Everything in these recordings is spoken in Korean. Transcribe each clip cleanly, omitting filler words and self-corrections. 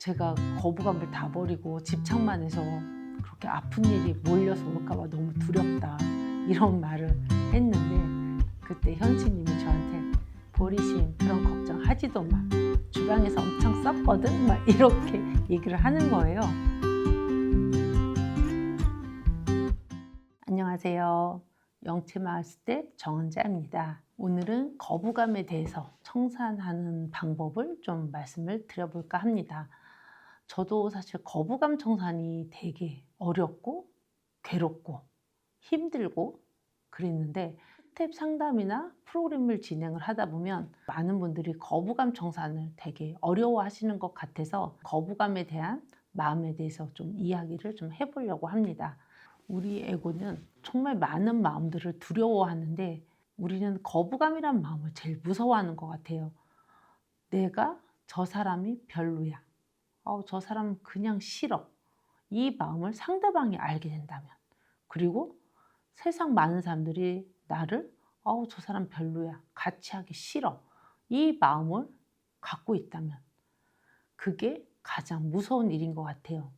제가 거부감을 다 버리고 집착만 해서 그렇게 아픈 일이 몰려서 올까 봐 너무 두렵다 이런 말을 했는데, 그때 현치님이 저한테 보리심 그런 걱정 하지도 마, 주방에서 엄청 썼거든 막 이렇게 얘기를 하는 거예요. 안녕하세요. 영채마을 스텝 정은자입니다. 오늘은 거부감에 대해서 청산하는 방법을 좀 말씀을 드려볼까 합니다. 저도 사실 거부감 청산이 되게 어렵고 괴롭고 힘들고 그랬는데, 스텝 상담이나 프로그램을 진행을 하다 보면 많은 분들이 거부감 청산을 되게 어려워하시는 것 같아서 거부감에 대한 마음에 대해서 좀 이야기를 좀 해보려고 합니다. 우리 에고는 정말 많은 마음들을 두려워하는데 우리는 거부감이란 마음을 제일 무서워하는 것 같아요. 내가 저 사람이 별로야, 저 사람은 그냥 싫어, 이 마음을 상대방이 알게 된다면, 그리고 세상 많은 사람들이 나를 저 사람 별로야, 같이 하기 싫어, 이 마음을 갖고 있다면 그게 가장 무서운 일인 것 같아요.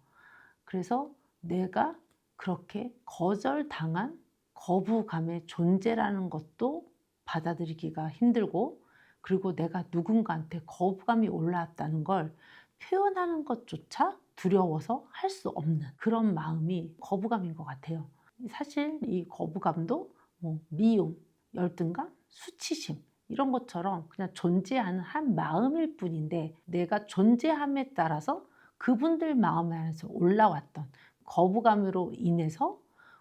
그래서 내가 그렇게 거절당한 거부감의 존재라는 것도 받아들이기가 힘들고, 그리고 내가 누군가한테 거부감이 올라왔다는 걸 표현하는 것조차 두려워서 할 수 없는 그런 마음이 거부감인 것 같아요. 사실 이 거부감도 미움, 열등감, 수치심 이런 것처럼 그냥 존재하는 한 마음일 뿐인데, 내가 존재함에 따라서 그분들 마음 안에서 올라왔던 거부감으로 인해서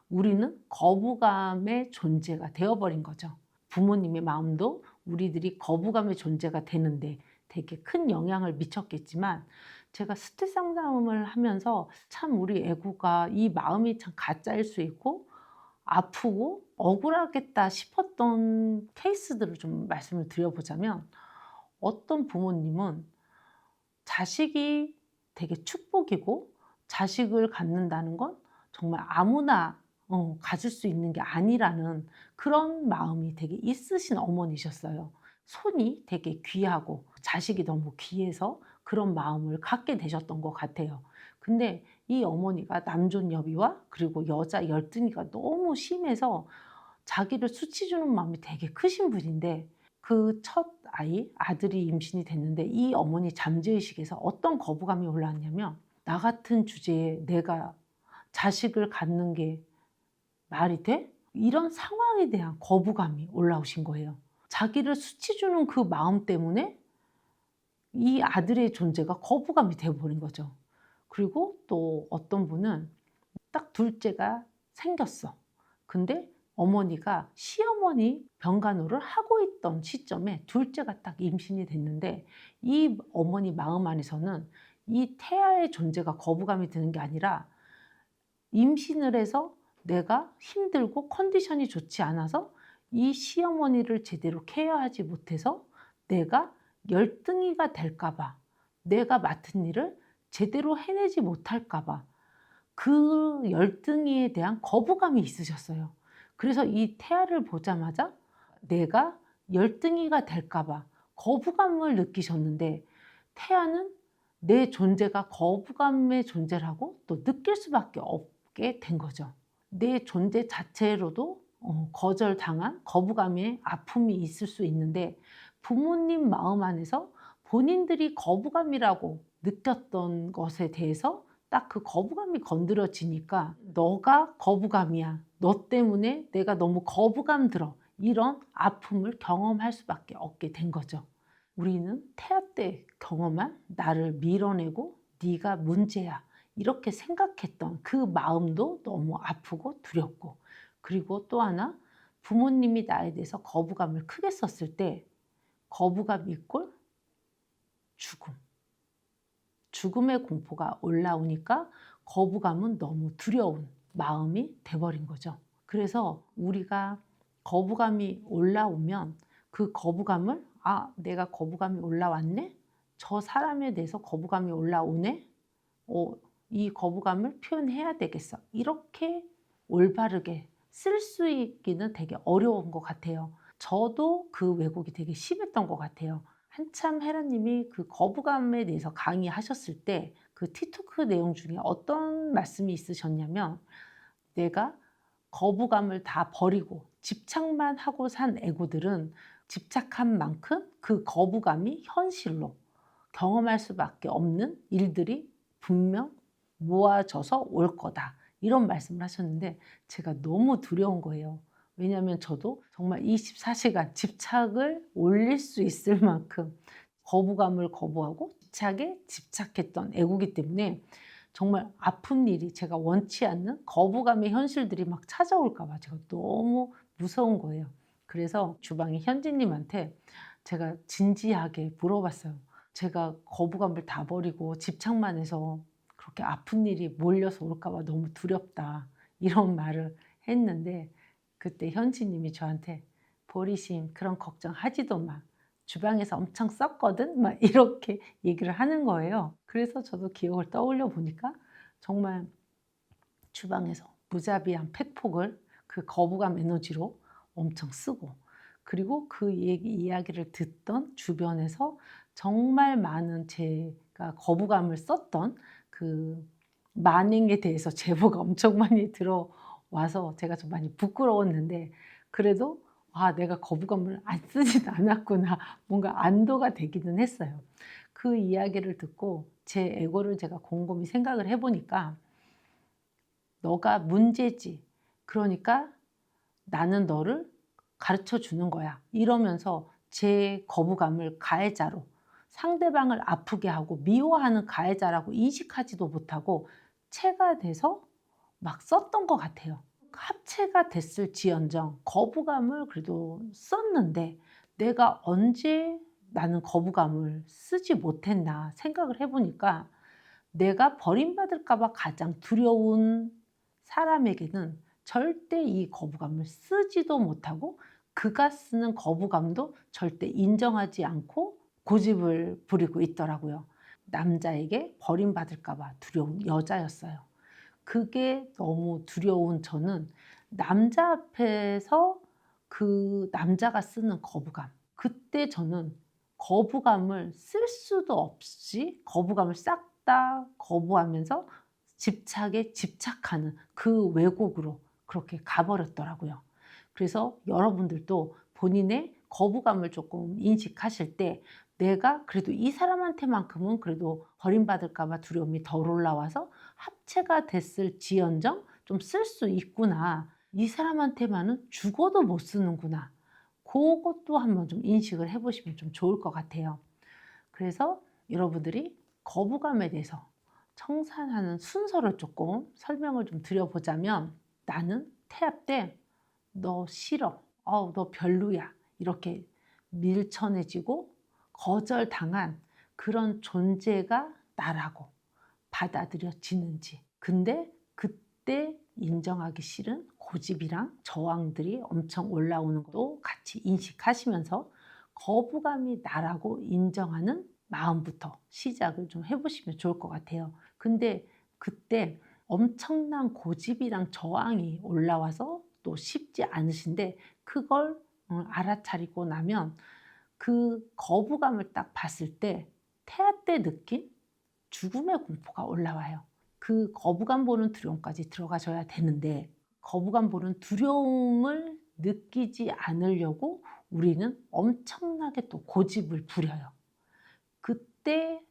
우리는 거부감의 존재가 되어버린 거죠. 부모님의 마음도 우리들이 거부감의 존재가 되는데 되게 큰 영향을 미쳤겠지만, 제가 스트레스 상담을 하면서 참 우리 애구가 이 마음이 참 가짜일 수 있고 아프고 억울하겠다 싶었던 케이스들을 좀 말씀을 드려보자면, 어떤 부모님은 자식이 되게 축복이고 자식을 갖는다는 건 정말 아무나 가질 수 있는 게 아니라는 그런 마음이 되게 있으신 어머니셨어요. 손이 되게 귀하고 자식이 너무 귀해서 그런 마음을 갖게 되셨던 것 같아요. 근데 이 어머니가 남존여비와 그리고 여자 열등이가 너무 심해서 자기를 수치 주는 마음이 되게 크신 분인데, 그 첫 아들이 임신이 됐는데 이 어머니 잠재의식에서 어떤 거부감이 올라왔냐면, 나 같은 주제에 내가 자식을 갖는 게 말이 돼? 이런 상황에 대한 거부감이 올라오신 거예요. 자기를 수치 주는 그 마음 때문에 이 아들의 존재가 거부감이 되어버린 거죠. 그리고 또 어떤 분은 딱 둘째가 생겼어. 근데 어머니가 시어머니 병간호를 하고 있던 시점에 둘째가 딱 임신이 됐는데, 이 어머니 마음 안에서는 이 태아의 존재가 거부감이 드는 게 아니라, 임신을 해서 내가 힘들고 컨디션이 좋지 않아서 이 시어머니를 제대로 케어하지 못해서 내가 열등이가 될까 봐, 내가 맡은 일을 제대로 해내지 못할까 봐, 그 열등이에 대한 거부감이 있으셨어요. 그래서 이 태아를 보자마자 내가 열등이가 될까 봐 거부감을 느끼셨는데, 태아는 내 존재가 거부감의 존재라고 또 느낄 수밖에 없게 된 거죠. 내 존재 자체로도 거절당한 거부감의 아픔이 있을 수 있는데, 부모님 마음 안에서 본인들이 거부감이라고 느꼈던 것에 대해서 딱 그 거부감이 건드려지니까 너가 거부감이야, 너 때문에 내가 너무 거부감 들어, 이런 아픔을 경험할 수밖에 없게 된 거죠. 우리는 태아 때 경험한 나를 밀어내고 네가 문제야 이렇게 생각했던 그 마음도 너무 아프고 두렵고, 그리고 또 하나, 부모님이 나에 대해서 거부감을 크게 썼을 때 거부감 이꼴 죽음, 죽음의 공포가 올라오니까 거부감은 너무 두려운 마음이 돼버린 거죠. 그래서 우리가 거부감이 올라오면 그 거부감을 내가 거부감이 올라왔네? 저 사람에 대해서 거부감이 올라오네? 이 거부감을 표현해야 되겠어. 이렇게 올바르게 쓸 수 있기는 되게 어려운 것 같아요. 저도 그 왜곡이 되게 심했던 것 같아요. 한참 헤라님이 그 거부감에 대해서 강의하셨을 때 그 티토크 내용 중에 어떤 말씀이 있으셨냐면, 내가 거부감을 다 버리고 집착만 하고 산 에고들은 집착한 만큼 그 거부감이 현실로 경험할 수밖에 없는 일들이 분명 모아져서 올 거다. 이런 말씀을 하셨는데 제가 너무 두려운 거예요. 왜냐하면 저도 정말 24시간 집착을 올릴 수 있을 만큼 거부감을 거부하고 집착에 집착했던 애고기 때문에 정말 아픈 일이, 제가 원치 않는 거부감의 현실들이 막 찾아올까 봐 제가 너무 무서운 거예요. 그래서 주방의 현지님한테 제가 진지하게 물어봤어요. 제가 거부감을 다 버리고 집착만 해서 그렇게 아픈 일이 몰려서 올까 봐 너무 두렵다. 이런 말을 했는데 그때 현지님이 저한테 보리심 그런 걱정하지도 마. 주방에서 엄청 썼거든? 막 이렇게 얘기를 하는 거예요. 그래서 저도 기억을 떠올려 보니까 정말 주방에서 무자비한 팩폭을 그 거부감 에너지로 엄청 쓰고, 그리고 그 이야기를 듣던 주변에서 정말 많은 제가 거부감을 썼던 그 만행에 대해서 제보가 엄청 많이 들어와서 제가 좀 많이 부끄러웠는데, 그래도 아, 내가 거부감을 안 쓰진 않았구나. 뭔가 안도가 되기는 했어요. 그 이야기를 듣고 제 에고를 제가 곰곰이 생각을 해보니까, 너가 문제지. 그러니까 나는 너를 가르쳐 주는 거야. 이러면서 제 거부감을 가해자로, 상대방을 아프게 하고 미워하는 가해자라고 인식하지도 못하고 체가 돼서 막 썼던 것 같아요. 합체가 됐을지언정 거부감을 그래도 썼는데 내가 언제 나는 거부감을 쓰지 못했나 생각을 해보니까, 내가 버림받을까 봐 가장 두려운 사람에게는 절대 이 거부감을 쓰지도 못하고 그가 쓰는 거부감도 절대 인정하지 않고 고집을 부리고 있더라고요. 남자에게 버림받을까 봐 두려운 여자였어요. 그게 너무 두려운 저는 남자 앞에서 그 남자가 쓰는 거부감, 그때 저는 거부감을 쓸 수도 없이 거부감을 싹 다 거부하면서 집착에 집착하는 그 왜곡으로 그렇게 가버렸더라고요. 그래서 여러분들도 본인의 거부감을 조금 인식하실 때, 내가 그래도 이 사람한테만큼은 그래도 버림받을까 봐 두려움이 덜 올라와서 합체가 됐을지언정 좀 쓸 수 있구나. 이 사람한테만은 죽어도 못 쓰는구나. 그것도 한번 좀 인식을 해보시면 좀 좋을 것 같아요. 그래서 여러분들이 거부감에 대해서 청산하는 순서를 조금 설명을 좀 드려보자면, 나는 태아 때 너 싫어, 너 별로야, 이렇게 밀쳐내지고 거절당한 그런 존재가 나라고 받아들여지는지, 근데 그때 인정하기 싫은 고집이랑 저항들이 엄청 올라오는 것도 같이 인식하시면서 거부감이 나라고 인정하는 마음부터 시작을 좀 해보시면 좋을 것 같아요. 근데 그때 엄청난 고집이랑 저항이 올라와서 또 쉽지 않으신데, 그걸 알아차리고 나면 그 거부감을 딱 봤을 때 태아 때 느낀 죽음의 공포가 올라와요. 그 거부감 보는 두려움까지 들어가셔야 되는데, 거부감 보는 두려움을 느끼지 않으려고 우리는 엄청나게 또 고집을 부려요. 그때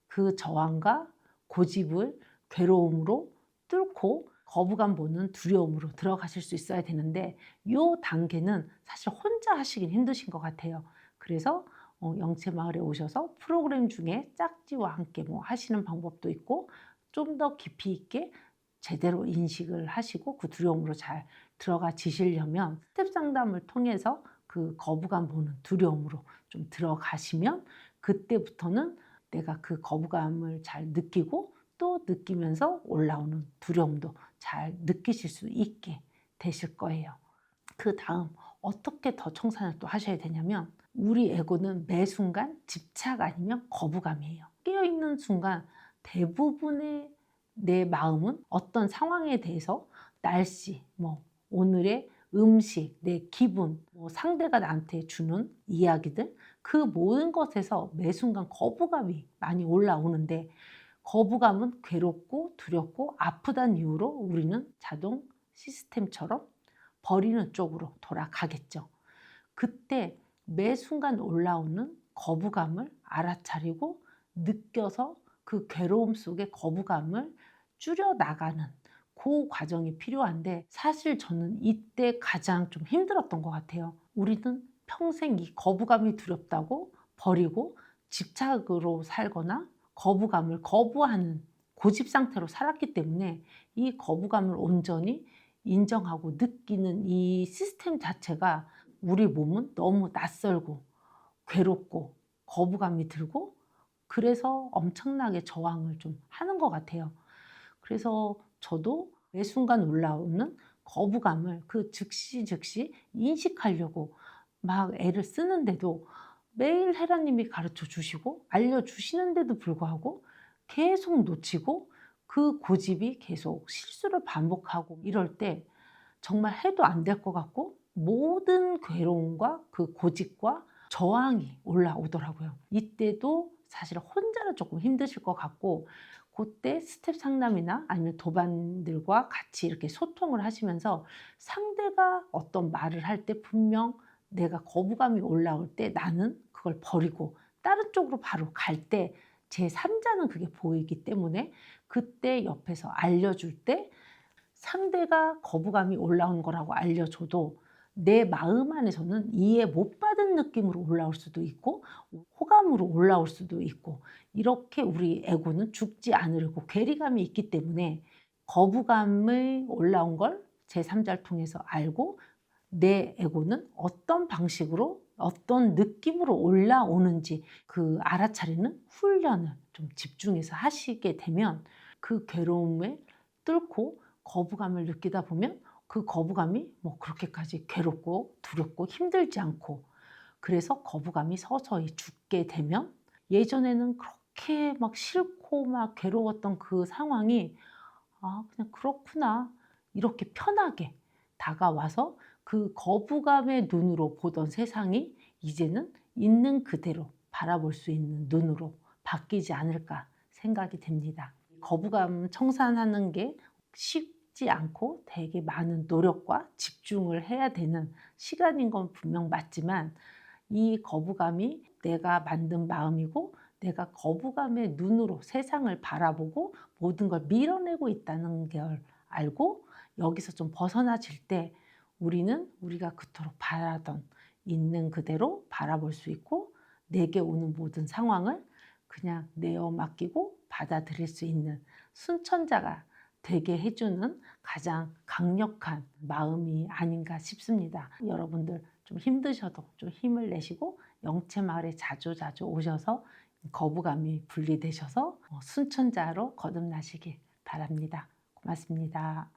그 저항과 고집을 괴로움으로 뚫고 거부감 보는 두려움으로 들어가실 수 있어야 되는데, 이 단계는 사실 혼자 하시긴 힘드신 것 같아요. 그래서 영채마을에 오셔서 프로그램 중에 짝지와 함께 뭐 하시는 방법도 있고, 좀 더 깊이 있게 제대로 인식을 하시고 그 두려움으로 잘 들어가지시려면 스텝 상담을 통해서 그 거부감 보는 두려움으로 좀 들어가시면, 그때부터는 내가 그 거부감을 잘 느끼고 또 느끼면서 올라오는 두려움도 잘 느끼실 수 있게 되실 거예요. 그 다음 어떻게 더 청산을 또 하셔야 되냐면, 우리 에고는 매 순간 집착 아니면 거부감이에요. 깨어있는 순간 대부분의 내 마음은 어떤 상황에 대해서, 날씨, 뭐 오늘의 음식, 내 기분, 뭐 상대가 나한테 주는 이야기들, 그 모든 것에서 매 순간 거부감이 많이 올라오는데 거부감은 괴롭고 두렵고 아프다는 이유로 우리는 자동 시스템처럼 버리는 쪽으로 돌아가겠죠. 그때 매 순간 올라오는 거부감을 알아차리고 느껴서 그 괴로움 속의 거부감을 줄여나가는 그 과정이 필요한데 사실 저는 이때 가장 좀 힘들었던 것 같아요. 우리는 평생 이 거부감이 두렵다고 버리고 집착으로 살거나 거부감을 거부하는 고집 상태로 살았기 때문에 이 거부감을 온전히 인정하고 느끼는 이 시스템 자체가 우리 몸은 너무 낯설고 괴롭고 거부감이 들고 그래서 엄청나게 저항을 좀 하는 것 같아요. 그래서 저도 매 순간 올라오는 거부감을 그 즉시 인식하려고 막 애를 쓰는데도 매일 헤라님이 가르쳐 주시고 알려주시는데도 불구하고 계속 놓치고 그 고집이 계속 실수를 반복하고 이럴 때 정말 해도 안 될 것 같고 모든 괴로움과 그 고집과 저항이 올라오더라고요. 이때도 사실 혼자는 조금 힘드실 것 같고 그때 스텝 상담이나 아니면 도반들과 같이 이렇게 소통을 하시면서 상대가 어떤 말을 할 때 분명 내가 거부감이 올라올 때 나는 그걸 버리고 다른 쪽으로 바로 갈 때 제3자는 그게 보이기 때문에 그때 옆에서 알려줄 때 상대가 거부감이 올라온 거라고 알려줘도 내 마음 안에서는 이해 못 받은 느낌으로 올라올 수도 있고 호감으로 올라올 수도 있고 이렇게 우리 에고는 죽지 않으려고 괴리감이 있기 때문에 거부감이 올라온 걸 제3자를 통해서 알고 내 에고는 어떤 방식으로 어떤 느낌으로 올라오는지 그 알아차리는 훈련을 좀 집중해서 하시게 되면 그 괴로움을 뚫고 거부감을 느끼다 보면 그 거부감이 뭐 그렇게까지 괴롭고 두렵고 힘들지 않고 그래서 거부감이 서서히 죽게 되면 예전에는 그렇게 막 싫고 막 괴로웠던 그 상황이 아, 그냥 그렇구나. 이렇게 편하게 다가와서 그 거부감의 눈으로 보던 세상이 이제는 있는 그대로 바라볼 수 있는 눈으로 바뀌지 않을까 생각이 됩니다. 거부감 청산하는 게 쉽지 않고 되게 많은 노력과 집중을 해야 되는 시간인 건 분명 맞지만 이 거부감이 내가 만든 마음이고 내가 거부감의 눈으로 세상을 바라보고 모든 걸 밀어내고 있다는 걸 알고 여기서 좀 벗어나질 때 우리는 우리가 그토록 바라던 있는 그대로 바라볼 수 있고 내게 오는 모든 상황을 그냥 내어 맡기고 받아들일 수 있는 순천자가 되게 해주는 가장 강력한 마음이 아닌가 싶습니다. 여러분들 좀 힘드셔도 좀 힘을 내시고 영채마을에 자주 오셔서 거부감이 분리되셔서 순천자로 거듭나시길 바랍니다. 고맙습니다.